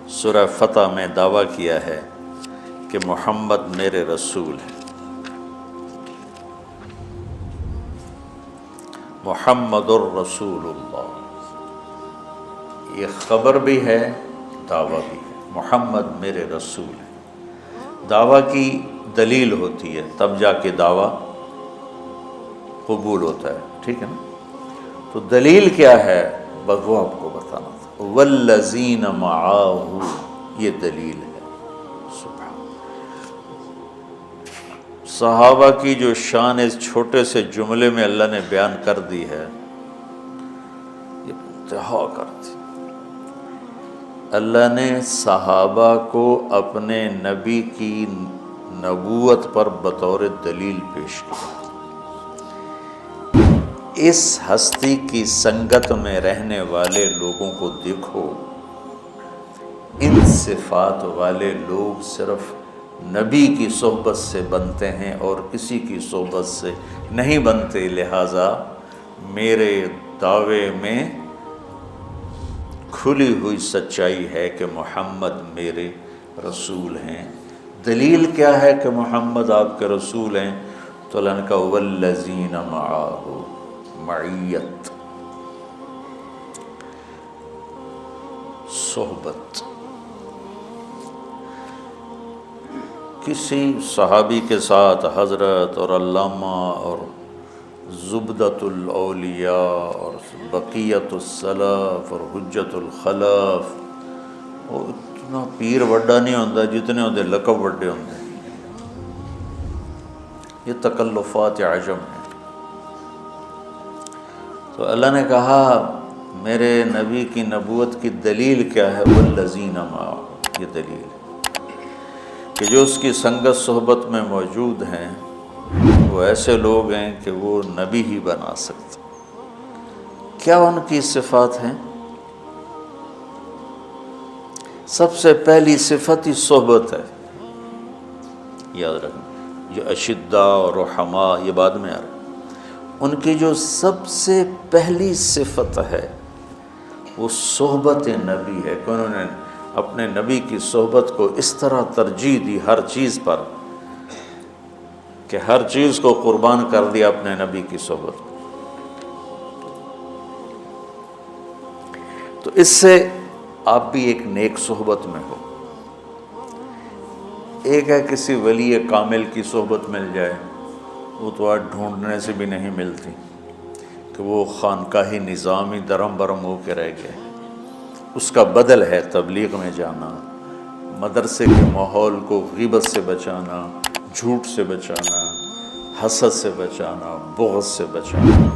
سورہ فتح میں دعویٰ کیا ہے کہ محمد میرے رسول ہیں۔ محمد الرسول اللہ، یہ خبر بھی ہے، دعویٰ بھی ہے۔ محمد میرے رسول ہیں، دعویٰ کی دلیل ہوتی ہے تب جا کے دعویٰ قبول ہوتا ہے، ٹھیک ہے نا؟ تو دلیل کیا ہے بس وہ آپ کو بتانا تھا۔ والذین معاہ، یہ دلیل ہے۔ سبحان، صحابہ کی جو شان اس چھوٹے سے جملے میں اللہ نے بیان کر دی ہے، یہ انتہا کر دی۔ اللہ نے صحابہ کو اپنے نبی کی نبوت پر بطور دلیل پیش کیا۔ اس ہستی کی سنگت میں رہنے والے لوگوں کو دیکھو، ان صفات والے لوگ صرف نبی کی صحبت سے بنتے ہیں اور کسی کی صحبت سے نہیں بنتے، لہٰذا میرے دعوے میں کھلی ہوئی سچائی ہے کہ محمد میرے رسول ہیں۔ دلیل کیا ہے کہ محمد آپ کے رسول ہیں؟ تو اللہ نے کہا والذین معاہ، معیت، صحبت۔ کسی صحابی کے ساتھ حضرت اور علامہ اور زبدۃ الاولیاء اور بقیت السلف اور حجت الخلف، وہ اتنا پیر وڈا نہیں ہوتا جتنے ہوتے لقب وڈے ہوتے ہیں۔ یہ تکلفات عجم ہیں۔ تو اللہ نے کہا میرے نبی کی نبوت کی دلیل کیا ہے؟ والذین معاہ، یہ دلیل ہے کہ جو اس کی سنگت صحبت میں موجود ہیں وہ ایسے لوگ ہیں کہ وہ نبی ہی بنا سکتے۔ کیا ان کی صفات ہیں؟ سب سے پہلی صفت ہی صحبت ہے، یاد رکھنا۔ یہ اشداء اور رحماء یہ بعد میں آ رہا ہے۔ ان کی جو سب سے پہلی صفت ہے وہ صحبت نبی ہے کہ انہوں نے اپنے نبی کی صحبت کو اس طرح ترجیح دی ہر چیز پر کہ ہر چیز کو قربان کر دیا اپنے نبی کی صحبت کو۔ تو اس سے آپ بھی ایک نیک صحبت میں ہو۔ ایک ہے کسی ولی کامل کی صحبت مل جائے، وہ تو آج ڈھونڈنے سے بھی نہیں ملتی کہ وہ خانقاہی نظامی درم برم ہو کے رہ گئے۔ اس کا بدل ہے تبلیغ میں جانا، مدرسے کے ماحول کو غیبت سے بچانا، جھوٹ سے بچانا، حسد سے بچانا، بغض سے بچانا۔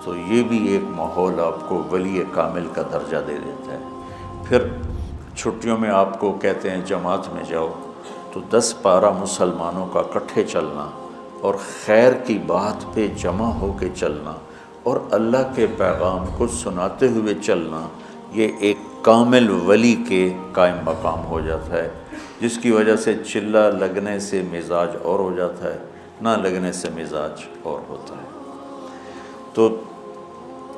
تو یہ بھی ایک ماحول آپ کو ولی کامل کا درجہ دے دیتا ہے۔ پھر چھٹیوں میں آپ کو کہتے ہیں جماعت میں جاؤ، تو 10-12 مسلمانوں کا اکٹھے چلنا اور خیر کی بات پہ جمع ہو کے چلنا اور اللہ کے پیغام کو سناتے ہوئے چلنا، یہ ایک کامل ولی کے قائم مقام ہو جاتا ہے، جس کی وجہ سے چلہ لگنے سے مزاج اور ہو جاتا ہے، نہ لگنے سے مزاج اور ہوتا ہے۔ تو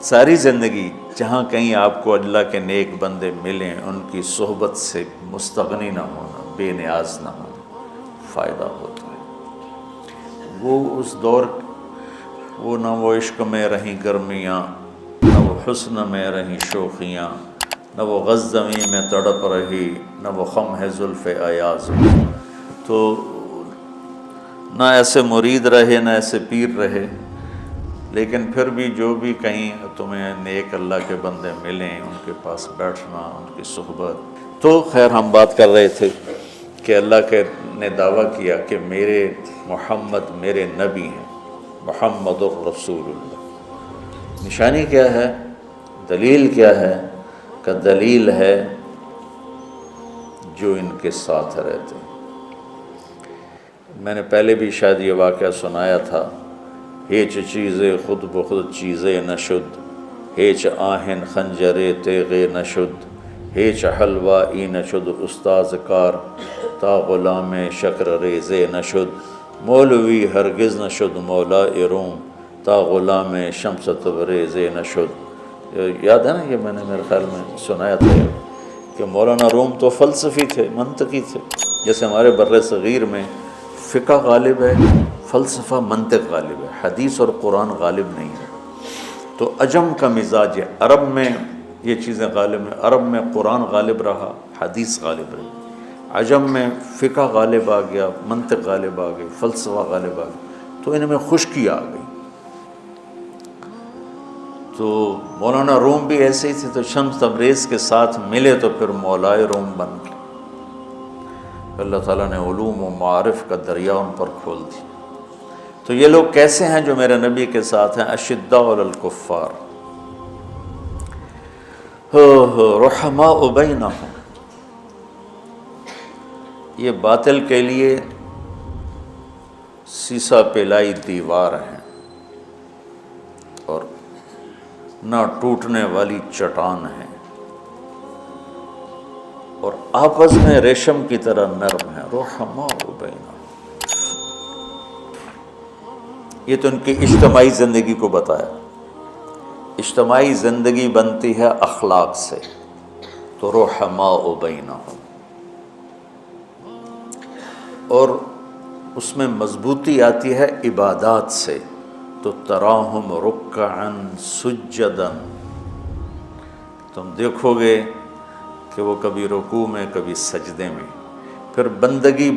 ساری زندگی جہاں کہیں آپ کو اللہ کے نیک بندے ملیں، ان کی صحبت سے مستغنی نہ ہونا، بے نیاز نہ ہونا، فائدہ ہوتا ہے۔ وہ اس دور وہ نہ وہ عشق میں رہیں گرمیاں، نہ وہ حسن میں رہیں شوخیاں، نہ وہ غزمی میں تڑپ رہی، نہ وہ خم ہے زلف ایاز۔ تو نہ ایسے مرید رہے نہ ایسے پیر رہے، لیکن پھر بھی جو بھی کہیں تمہیں نیک اللہ کے بندے ملیں، ان کے پاس بیٹھنا، ان کی صحبت۔ تو خیر ہم بات کر رہے تھے کہ اللہ نے دعویٰ کیا کہ میرے محمد میرے نبی ہیں، محمد الرسول اللہ۔ نشانی کیا ہے؟ دلیل کیا ہے؟ کہ دلیل ہے جو ان کے ساتھ رہتے ہیں۔ میں نے پہلے بھی شاید یہ واقعہ سنایا تھا، ہیچ چیزیں خود بخود چیزیں نشد، ہیچ آہن خنجرے تیغے نشد، ہیچ حلوہ ای نشد استاذ کار، تا غلام شکر ریزے نشد، مولوی ہرگز نشد مولا روم، تا غلام شمس تبریز نشد۔ یاد ہے نا، یہ میں نے میرے خیال میں سنایا تھا کہ مولانا روم تو فلسفی تھے، منطقی تھے، جیسے ہمارے بر صغیر میں فقہ غالب ہے، فلسفہ منطق غالب ہے، حدیث اور قرآن غالب نہیں ہے۔ تو عجم کا مزاج ہے، عرب میں یہ چیزیں غالب ہیں، عرب میں قرآن غالب رہا، حدیث غالب رہی، عجم میں فقہ غالب آ گیا، منطق غالب آ گئی، فلسفہ غالب آ گیا، تو ان میں خشکی آ گئی۔ تو مولانا روم بھی ایسے ہی تھے، تو شمس تبریز کے ساتھ ملے تو پھر مولائے روم بن گئے، اللہ تعالیٰ نے علوم و معارف کا دریا ان پر کھول دی۔ تو یہ لوگ کیسے ہیں جو میرے نبی کے ساتھ ہیں؟ اشداء علی الکفار رحماء بینہم، یہ باطل کے لیے سیسا پلائی دیوار ہیں اور نہ ٹوٹنے والی چٹان ہیں، اور آپس میں ریشم کی طرح نرم ہیں، رحماء بینہم۔ یہ تو ان کی اجتماعی زندگی کو بتایا۔ اجتماعی زندگی بنتی ہے اخلاق سے، تو رحماء بینہم، اور اس میں مضبوطی آتی ہے عبادات سے، تو تراہم رکعا سجدا، تم دیکھو گے کہ وہ کبھی رکوع میں کبھی سجدے میں۔ پھر بندگی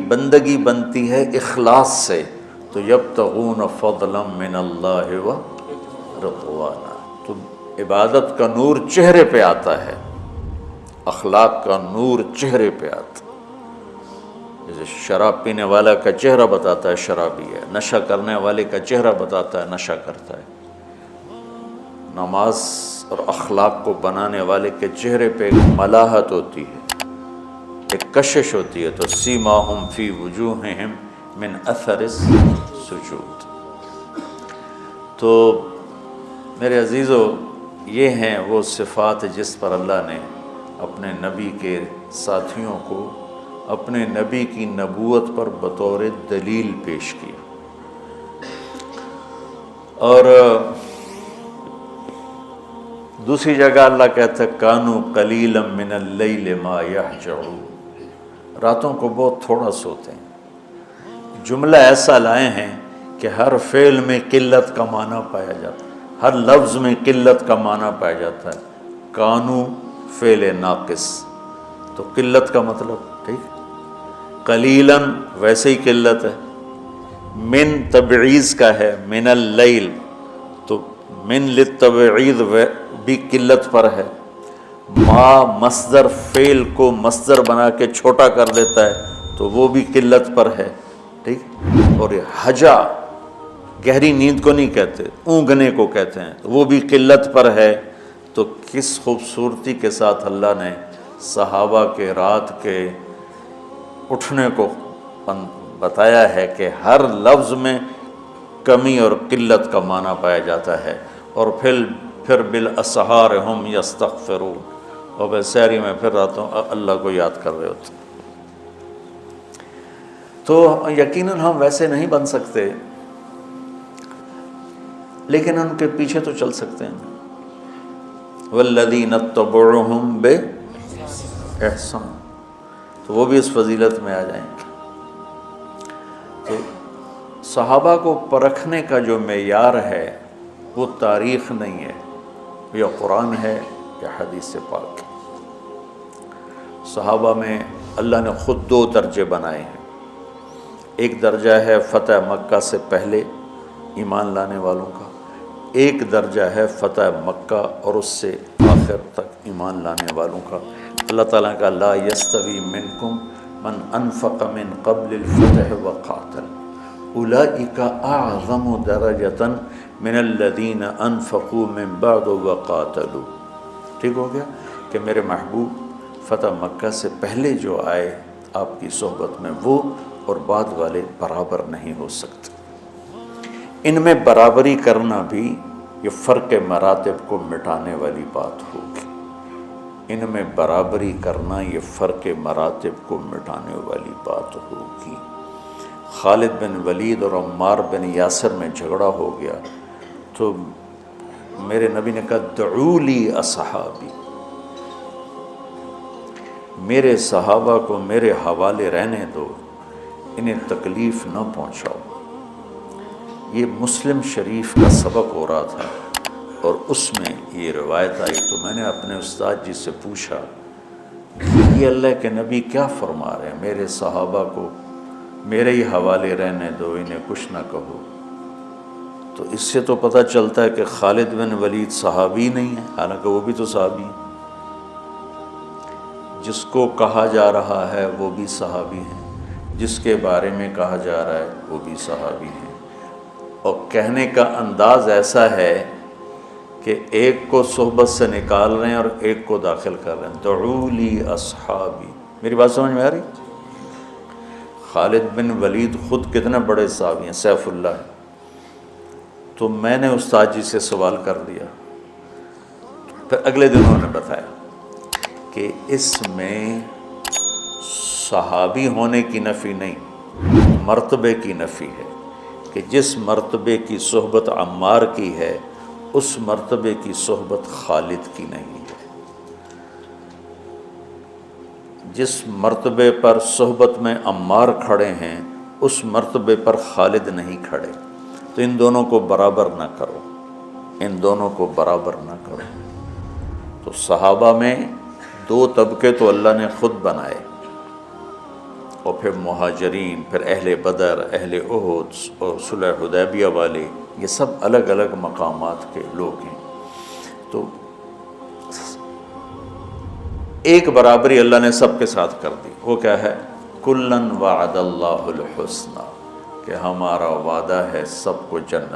بنتی ہے اخلاص سے، تو یبتغون فضلا من اللہ و رضوانا، تو عبادت کا نور چہرے پہ آتا ہے، اخلاق کا نور چہرے پہ آتا ہے۔ جیسے شراب پینے والا کا چہرہ بتاتا ہے شرابی ہے، نشہ کرنے والے کا چہرہ بتاتا ہے نشہ کرتا ہے، نماز اور اخلاق کو بنانے والے کے چہرے پہ ایک ملاحت ہوتی ہے، ایک کشش ہوتی ہے، تو سیماہم فی وجوہہم من اثر السجود۔ تو میرے عزیزو، یہ ہیں وہ صفات جس پر اللہ نے اپنے نبی کے ساتھیوں کو اپنے نبی کی نبوت پر بطور دلیل پیش کیا۔ اور دوسری جگہ اللہ کہتا ہے کانوا قلیلا من اللیل ما یہجعون، راتوں کو بہت تھوڑا سوتے ہیں۔ جملہ ایسا لائے ہیں کہ ہر فعل میں قلت کا معنی پایا جاتا ہے، ہر لفظ میں قلت کا معنی پایا جاتا ہے۔ کانوا فعل ناقص، تو قلت کا مطلب، ٹھیک، قلیلاً ویسے ہی قلت ہے، من تبعیض کا ہے، من اللیل، تو من للتبعیض بھی قلت پر ہے۔ ما مصدر فعل کو مصدر بنا کے چھوٹا کر دیتا ہے، تو وہ بھی قلت پر ہے، ٹھیک۔ اور یہ حجا گہری نیند کو نہیں کہتے، اونگنے کو کہتے ہیں، تو وہ بھی قلت پر ہے۔ تو کس خوبصورتی کے ساتھ اللہ نے صحابہ کے رات کے اٹھنے کو بتایا ہے کہ ہر لفظ میں کمی اور قلت کا معنی پایا جاتا ہے، اور پھر بالاسحار ہم یستغفرون، اور بسحری میں پھر راتوں اللہ کو یاد کر رہے ہوتے۔ تو یقیناً ہم ویسے نہیں بن سکتے، لیکن ان کے پیچھے تو چل سکتے ہیں۔ والذین اتبعوہم بإحسان، تو وہ بھی اس فضیلت میں آ جائیں گے۔ تو صحابہ کو پرکھنے کا جو معیار ہے وہ تاریخ نہیں ہے، یا قرآن ہے یا حدیث پاک۔ صحابہ میں اللہ نے خود دو درجے بنائے ہیں، ایک درجہ ہے فتح مکہ سے پہلے ایمان لانے والوں کا، ایک درجہ ہے فتح مکہ اور اس سے آخر تک ایمان لانے والوں کا۔ اللہ تعالیٰ کا لا یستوی منکم من انفق من قبل الفتح وقاتل اولئک اعظم درجۃ من الذین انفقوا من بعد وقاتلوا۔ ٹھیک ہو گیا کہ میرے محبوب فتح مکہ سے پہلے جو آئے آپ کی صحبت میں، وہ اور بعد والے برابر نہیں ہو سکتے۔ ان میں برابری کرنا بھی یہ فرق مراتب کو مٹانے والی بات ہوگی، ان میں برابری کرنا یہ فرق مراتب کو مٹانے والی بات ہوگی۔ خالد بن ولید اور عمار بن یاسر میں جھگڑا ہو گیا، تو میرے نبی نے کہا دعوا لی اصحابی، میرے صحابہ کو میرے حوالے رہنے دو، انہیں تکلیف نہ پہنچاؤ۔ یہ مسلم شریف کا سبق ہو رہا تھا اور اس میں یہ روایت آئی، تو میں نے اپنے استاد جی سے پوچھا یہ اللہ کے نبی کیا فرما رہے ہیں، میرے صحابہ کو میرے ہی حوالے رہنے دو، انہیں کچھ نہ کہو۔ تو اس سے تو پتہ چلتا ہے کہ خالد بن ولید صحابی نہیں ہے، حالانکہ وہ بھی تو صحابی ہیں، جس کو کہا جا رہا ہے وہ بھی صحابی ہیں، جس کے بارے میں کہا جا رہا ہے وہ بھی صحابی ہیں، اور کہنے کا انداز ایسا ہے کہ ایک کو صحبت سے نکال رہے ہیں اور ایک کو داخل کر رہے ہیں، دعوا لی اصحابی۔ میری بات سمجھ میں آ رہی؟ خالد بن ولید خود کتنے بڑے صحابی ہیں، سیف اللہ ہیں۔ تو میں نے استاد جی سے سوال کر دیا، پھر اگلے دن انہوں نے بتایا کہ اس میں صحابی ہونے کی نفی نہیں، مرتبے کی نفی ہے، کہ جس مرتبے کی صحبت عمار کی ہے اس مرتبے کی صحبت خالد کی نہیں ہے، جس مرتبے پر صحبت میں عمار کھڑے ہیں اس مرتبے پر خالد نہیں کھڑے، تو ان دونوں کو برابر نہ کرو، ان دونوں کو برابر نہ کرو۔ تو صحابہ میں دو طبقے تو اللہ نے خود بنائے، اور پھر مہاجرین، پھر اہل بدر، اہل احد اور صلح حدیبیہ والے، یہ سب الگ الگ مقامات کے لوگ ہیں۔ تو ایک برابری اللہ نے سب کے ساتھ کر دی، وہ کیا ہے؟ کلن وعد اللہ الحسنی، کہ ہمارا وعدہ ہے سب کو جنت